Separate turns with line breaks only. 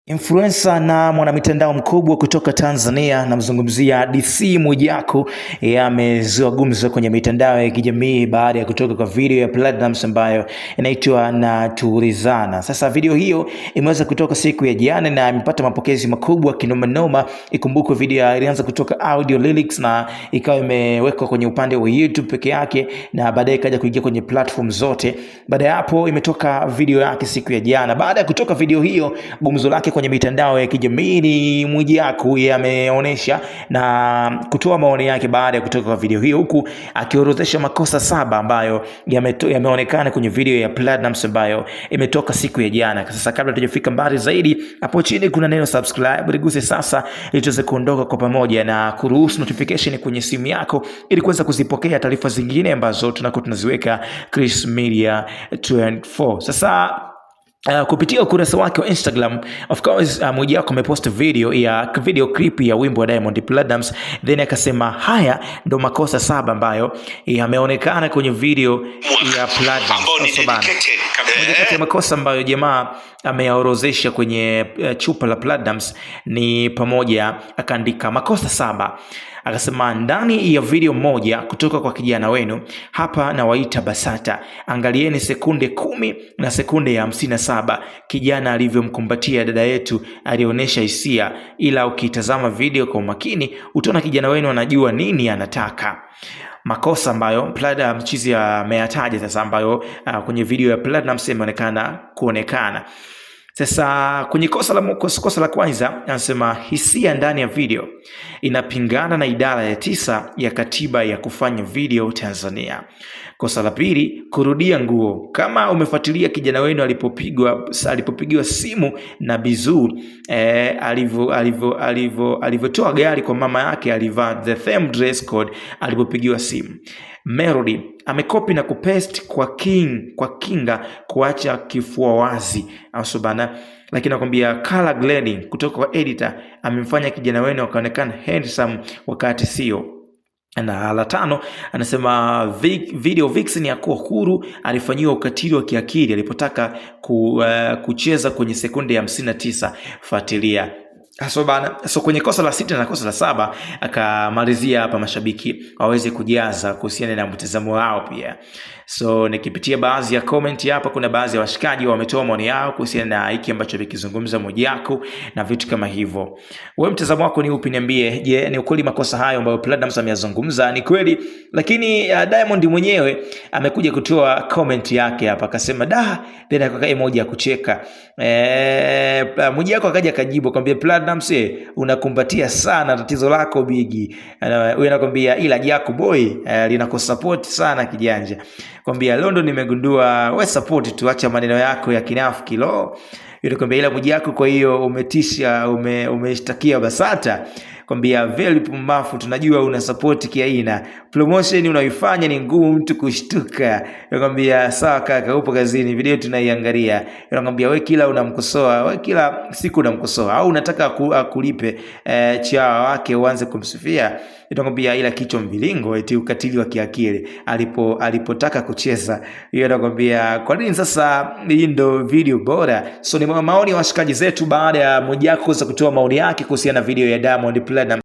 Influencer na mwanamitandao mkubwa kutoka Tanzania, namzungumzia DC Mwijaku, amezua gumzo kwenye mitandao ya kijamii baada ya kutoka kwa video ya Platnumz ambayo inaitwa Natulizana. Sasa video hiyo imeweza kutoka siku ya jana na imepata mapokezi makubwa kinoma noma. Ikumbukwe video ilianza kutoka audio lyrics na ikawa imewekwa kwenye upande wa YouTube peke yake na baadaye ikaja kuingia kwenye platform zote. Baada ya hapo imetoka video yake siku ya jana. Baada ya kutoka video hiyo, gumzo lake kwenye mitandao ya kijamii ni Mwijaku ameonyesha na kutoa maoni yake baada ya kutoka kwa video hiyo, huku akiorodhesha makosa 7 ambayo yameonekana kwenye video ya Platnumz ambayo imetoka siku ya jana. Sasa kabla tujafika mbali zaidi, hapo chini kuna neno subscribe, liguse sasa ili tuweze kuondoka kwa pamoja na kuruhusu notification kwenye simu yako ili kuweza kuzipokea taarifa zingine ambazo tunaziweka Chris Media 24. Sasa kupitia ukurasa wake wa Instagram, of course, Mwijaku amepost video clip ya wimbo wa Diamond Platnumz, then akasema haya ndo makosa 7 ambayo yameonekana kwenye video ya Platnumz. Moja kati ya makosa ambayo jamaa ameyaorozesha kwenye chupa la Platnumz ni pamoja, akaandika makosa 7. Akasema ndani ya video moja kutoka kwa kijana wenu hapa na waita BASATA, angalieni sekunde 10 na sekunde 57 kijana alivyomkumbatia dada yetu, alionyesha hisia, ila ukitazama video kwa makini utaona kijana wenu anajua nini anataka. Makosa ambayo Platnumz ameyataja sasa, ambayo kwenye video ya Platnumz kuonekana. Sasa kwenye kosa la kwanza anasema hisia ndani ya video inapingana na idara ya 9 ya katiba ya kufanya video Tanzania. Kosa la pili, kurudia nguo. Kama umefuatilia kijana wenu alipopigiwa simu na Bizuru, alivyotoa gari kwa mama yake, alivaa the same dress code alipopigiwa simu. Melody amekopi na kupaste kwa kinga kuacha kifua wazi asubana, lakini nakwambia color grading kutoka kwa editor amemfanya kijana wenu akaonekana handsome wakati sio. Na la 5 anasema video vixen ya kuwa huru alifanyiwa ukatili wa kiakili alipotaka kucheza kwenye sekunde ya 59. Fuatilia. So kwenye kosa la 6 na kosa la 7 akamalizia hapa mashabiki waweze kujaza kuhusiana na mtazamo wao pia. So nikipitia baadhi ya comment hapa, kuna baadhi ya washikaji wametoa maoni yao kuhusiana na hiki ambacho vikizungumza Mwijaku na vitu kama hivyo. Wewe mtazamo wako ni upi? Niambie. Je, ni ukweli makosa hayo ambayo Platnumz ameyazungumza ni kweli? Lakini Diamond mwenyewe amekuja kutoa comment yake hapa, akasema then akakaa emoji ya kucheka. Mwijaku akaja akajibu akamwambia Platnumz, unakumbatia sana tatizo lako bigi. Wewe anakuambia ila Jaku boy linakusupport sana kijanja. Kwambia London nimegundua we support tu, acha maneno yako ya kinafiki lo. Yule kwambia ila Mwijaku, kwa hiyo umetisha, umeshtakia BASATA. Kwambia very pumbafu, tunajua una support kiaina, promotion unaifanya ni ngumu mtu kushtuka. Kwambia sawa kaka, upo kazini, video tunaiangalia. Kwambia wewe kila unamkosoa, wewe kila siku unamkosoa au unataka akulipe chawa wake uanze kumsifia. Kwambia ila kichwa mvilingo eti ukatili wa kiakili alipotaka kucheza. Hiyo nakwambia kwa nini sasa hii ndo video bora. So ni maoni ya washikaji zetu baada ya Mwijaku kutoa maoni yake kuhusiana na video ya Diamond Platnumz.